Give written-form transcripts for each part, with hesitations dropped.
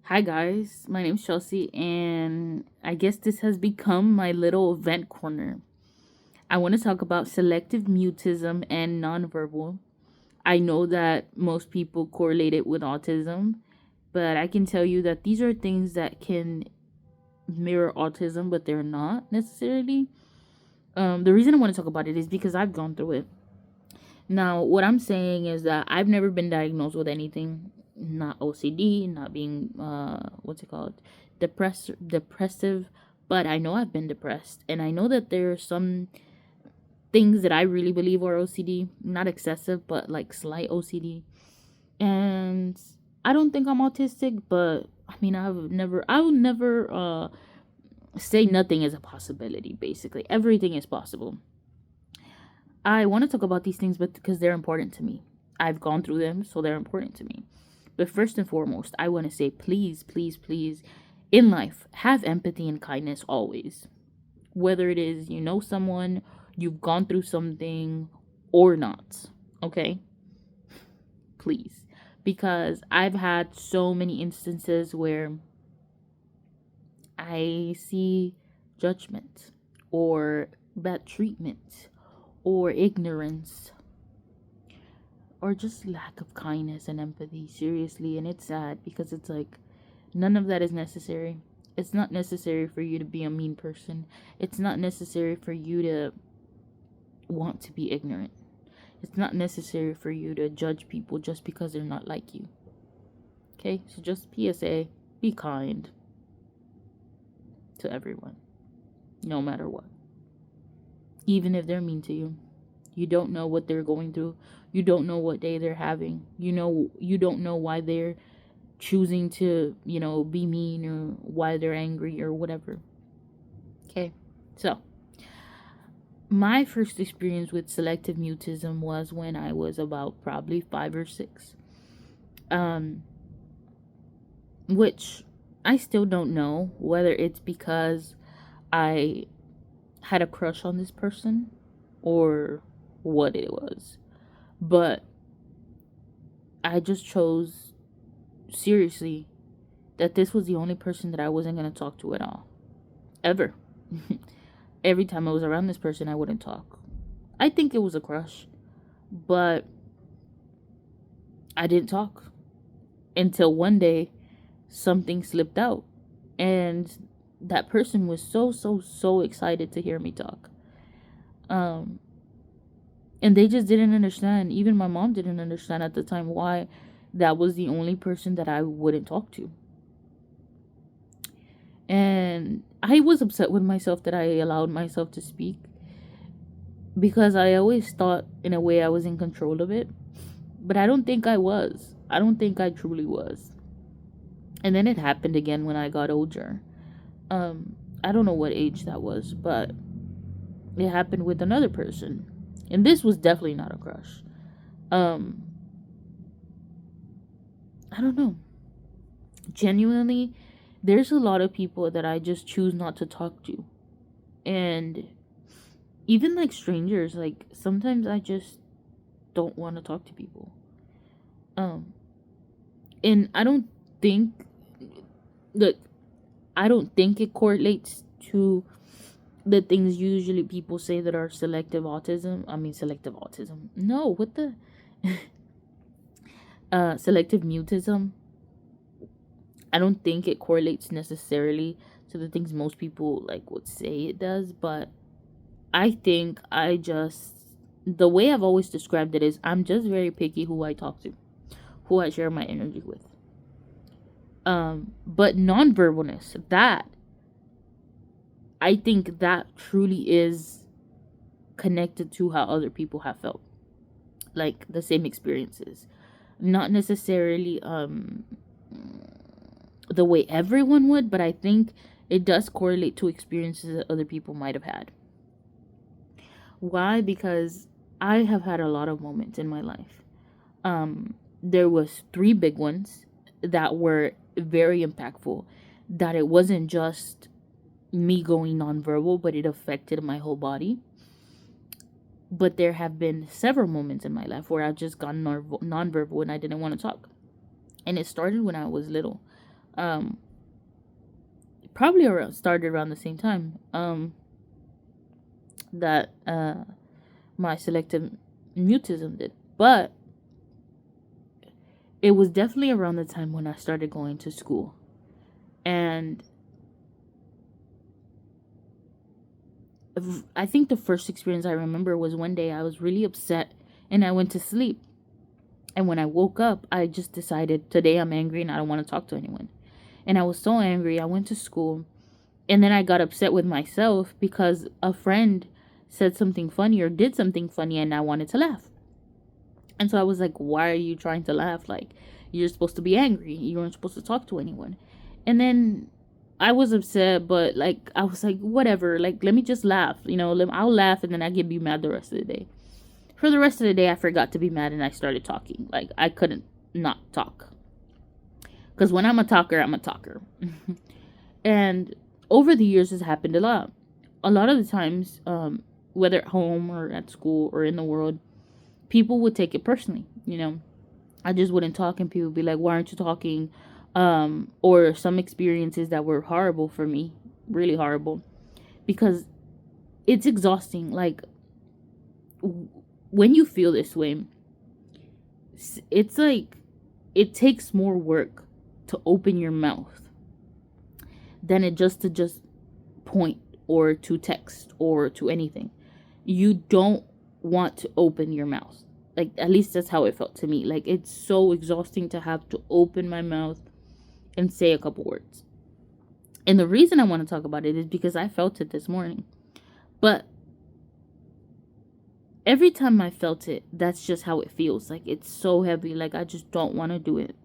Hi guys, my name's Chelsea, and I guess this has become my little event corner. I want to talk about selective mutism and nonverbal. I know that most people correlate it with autism, but I can tell you that these are things that can mirror autism, but they're not necessarily. The reason I want to talk about it is because I've gone through it. Now, what I'm saying is that I've never been diagnosed with anything, not OCD, not being what's it called, depressive, but I know I've been depressed, and I know that there are some things that I really believe are OCD, not excessive, but like slight OCD, and I don't think I'm autistic, but I mean, I would never say nothing is a possibility. Basically, everything is possible. I want to talk about these things, but because they're important to me. I've gone through them, so they're important to me. But first and foremost, I want to say please, please, please, in life, have empathy and kindness always. Whether it is you know someone, you've gone through something, or not. Okay? Please. Because I've had so many instances where I see judgment or bad treatment or ignorance or just lack of kindness and empathy, seriously. And it's sad because it's like none of that is necessary. It's not necessary for you to be a mean person. It's not necessary for you to want to be ignorant. It's not necessary for you to judge people just because they're not like you. Okay? So just PSA, be kind to everyone, no matter what. Even if they're mean to you. You don't know what they're going through. You don't know what day they're having. You don't know why they're choosing to, be mean or why they're angry or whatever. Okay. So, my first experience with selective mutism was when I was about probably 5 or 6. Um which I still don't know whether it's because I had a crush on this person or what it was. But I just chose seriously that this was the only person that I wasn't going to talk to at all. Ever. Every time I was around this person, I wouldn't talk. I think it was a crush, but I didn't talk until one day something slipped out. And that person was so, so, so excited to hear me talk. Um, and they just didn't understand. Even my mom didn't understand at the time why that was the only person that I wouldn't talk to. And I was upset with myself that I allowed myself to speak because I always thought in a way I was in control of it, but I don't think I was. I don't think I truly was. And then it happened again when I got older. I don't know what age that was, but it happened with another person. And this was definitely not a crush. Um I don't know. Genuinely, there's a lot of people that I just choose not to talk to. And even like strangers, like sometimes I just don't want to talk to people. Um and think that I don't think it correlates to the things usually people say that are selective autism. I mean selective autism. No, what the selective mutism. I don't think it correlates necessarily to the things most people like would say it does, but I think the way I've always described it is I'm just very picky who I talk to, who I share my energy with. But nonverbalness, that I think that truly is connected to how other people have felt, like the same experiences, not necessarily the way everyone would, but I think it does correlate to experiences that other people might have had. Why? Because I have had a lot of moments in my life. There was 3 big ones that were very impactful. That it wasn't just me going nonverbal, but it affected my whole body. But there have been several moments in my life where I've just gone nonverbal and I didn't want to talk. And it started when I was little. Um, Probably started around the same time. That my selective mutism did, but it was definitely around the time when I started going to school. And I think the first experience I remember was one day I was really upset and I went to sleep. And when I woke up, I just decided today I'm angry and I don't want to talk to anyone. And I was so angry. I went to school and then I got upset with myself because a friend said something funny or did something funny and I wanted to laugh. And so I was like, why are you trying to laugh? Like, you're supposed to be angry. You weren't supposed to talk to anyone. And then I was upset, but like, I was like, whatever. Like, let me just laugh. I'll laugh and then I get be mad the rest of the day. For the rest of the day, I forgot to be mad and I started talking. Like, I couldn't not talk. Because when I'm a talker, I'm a talker. And over the years, it's happened a lot. A lot of the times, whether at home or at school or in the world, people would take it personally. I just wouldn't talk and people would be like, why aren't you talking? Or some experiences that were horrible for me, really horrible, because it's exhausting. Like, when you feel this way, it's like it takes more work to open your mouth than it just point or to text or to anything. You don't want to open your mouth. Like, at least that's how it felt to me. Like, it's so exhausting to have to open my mouth and say a couple words. And the reason I want to talk about it is because I felt it this morning. But every time I felt it, that's just how it feels. Like, it's so heavy. Like, I just don't want to do it.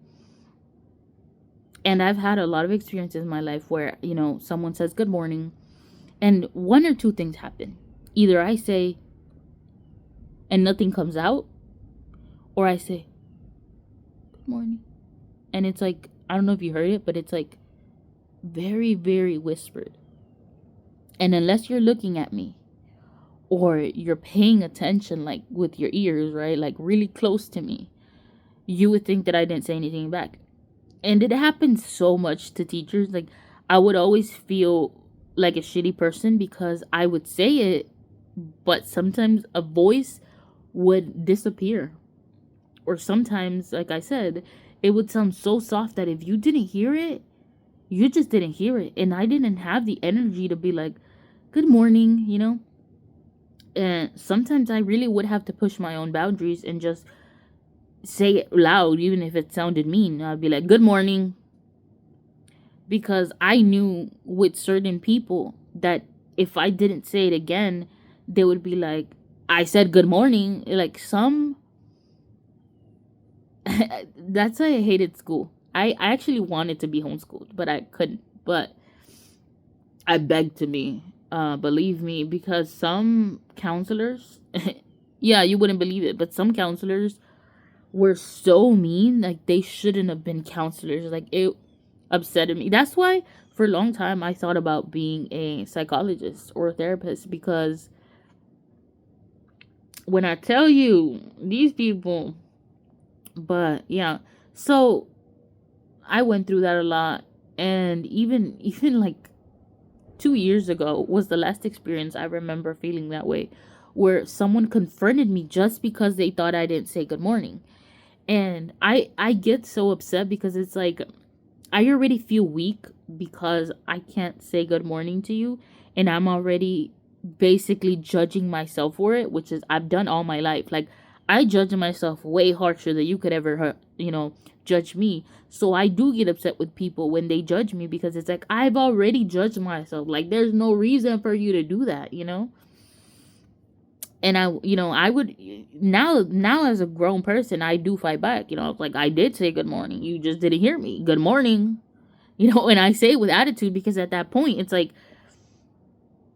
And I've had a lot of experiences in my life where, someone says good morning and one or two things happen. Either I say and nothing comes out, or I say good morning. And it's like, I don't know if you heard it, but it's like very, very whispered. And unless you're looking at me or you're paying attention, like with your ears, right? Like really close to me, you would think that I didn't say anything back. And it happens so much to teachers. Like, I would always feel like a shitty person because I would say it, but sometimes a voice would disappear. Or sometimes, like I said, it would sound so soft that if you didn't hear it, you just didn't hear it. And I didn't have the energy to be like, good morning. And sometimes I really would have to push my own boundaries and just say it loud, even if it sounded mean. I'd be like, good morning. Because I knew with certain people that if I didn't say it again, they would be like, I said good morning. Like, that's why I hated school. I actually wanted to be homeschooled, but I couldn't. But I begged to be, believe me, because some counselors, yeah, you wouldn't believe it, but some counselors were so mean. Like, they shouldn't have been counselors. Like, it upset me. That's why for a long time I thought about being a psychologist or a therapist, because when I tell you these people, but yeah, so I went through that a lot. And even like 2 years ago was the last experience I remember feeling that way, where someone confronted me just because they thought I didn't say good morning. And I get so upset because it's like I already feel weak because I can't say good morning to you, and I'm already basically judging myself for it, which is I've done all my life. Like, I judge myself way harsher than you could ever judge me. So I do get upset with people when they judge me, because it's like I've already judged myself. Like, there's no reason for you to do that. And I would now as a grown person, I do fight back. Like, I did say good morning, you just didn't hear me. Good morning. And I say it with attitude, because at that point it's like,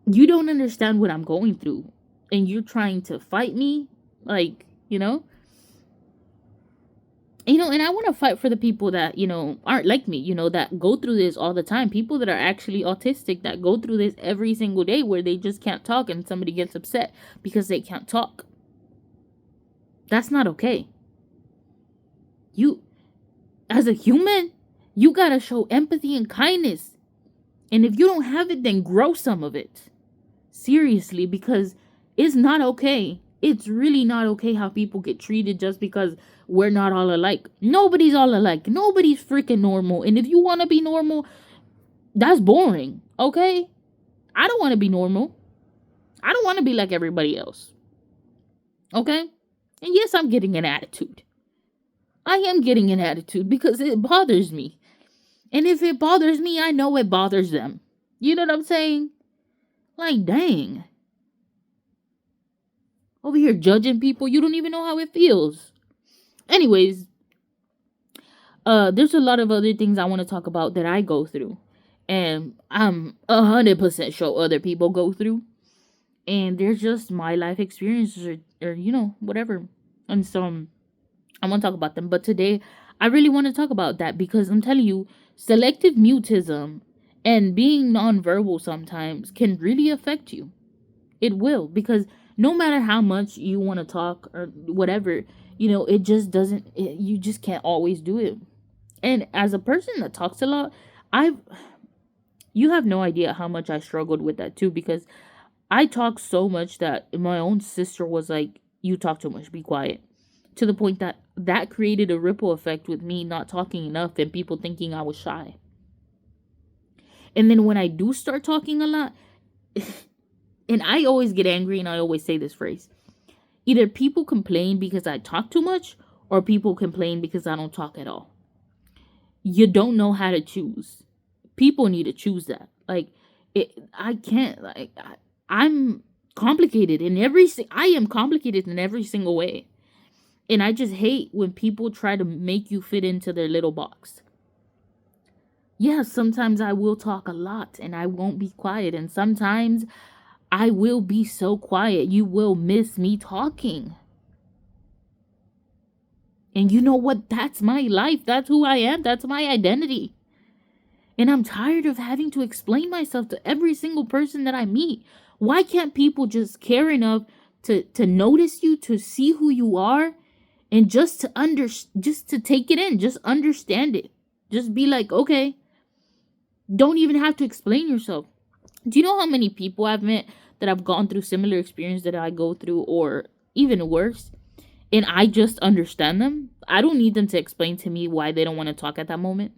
you don't understand what I'm going through and you're trying to fight me. Like, and I want to fight for the people that, aren't like me, that go through this all the time. People that are actually autistic, that go through this every single day, where they just can't talk and somebody gets upset because they can't talk. That's not okay. You, as a human, You gotta show empathy and kindness. And if you don't have it, then grow some of it. Seriously, because it's not okay. It's really not okay how people get treated just because we're not all alike. Nobody's all alike. Nobody's freaking normal. And if you want to be normal, that's boring. Okay? I don't want to be normal. I don't want to be like everybody else. Okay? And yes, I'm getting an attitude. I am getting an attitude because it bothers me. And if it bothers me, I know it bothers them. You know what I'm saying? Like, dang. Over here judging people, you don't even know how it feels. Anyways, there's a lot of other things I want to talk about that I go through. And I'm 100% sure other people go through. And they're just my life experiences or whatever. And so I want to talk about them. But today, I really want to talk about that because I'm telling you, selective mutism and being nonverbal sometimes can really affect you. It will, because no matter how much you want to talk or whatever, it just doesn't, you just can't always do it. And as a person that talks a lot, you have no idea how much I struggled with that too, because I talk so much that my own sister was like, you talk too much, be quiet. To the point that created a ripple effect with me not talking enough and people thinking I was shy. And then when I do start talking a lot, and I always get angry and I always say this phrase. Either people complain because I talk too much or people complain because I don't talk at all. You don't know how to choose. People need to choose that. Like, I can't, like, I'm complicated I am complicated in every single way. And I just hate when people try to make you fit into their little box. Yeah, sometimes I will talk a lot and I won't be quiet. And sometimes I will be so quiet, you will miss me talking. And you know what? That's my life. That's who I am. That's my identity. And I'm tired of having to explain myself to every single person that I meet. Why can't people just care enough to notice you, to see who you are, and just to take it in, just understand it. Just be like, okay. Don't even have to explain yourself. Do you know how many people I've met that have gone through similar experience that I go through, or even worse, and I just understand them? I don't need them to explain to me why they don't want to talk at that moment.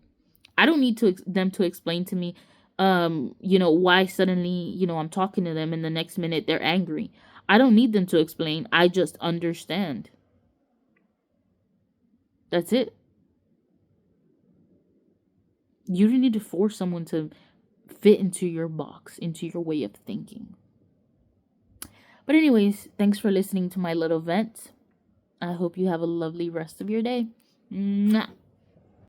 I don't need them to explain to me, why suddenly, I'm talking to them and the next minute they're angry. I don't need them to explain. I just understand. That's it. You don't need to force someone to fit into your box, into your way of thinking. But anyways, thanks for listening to my little vent. I hope you have a lovely rest of your day. Mwah.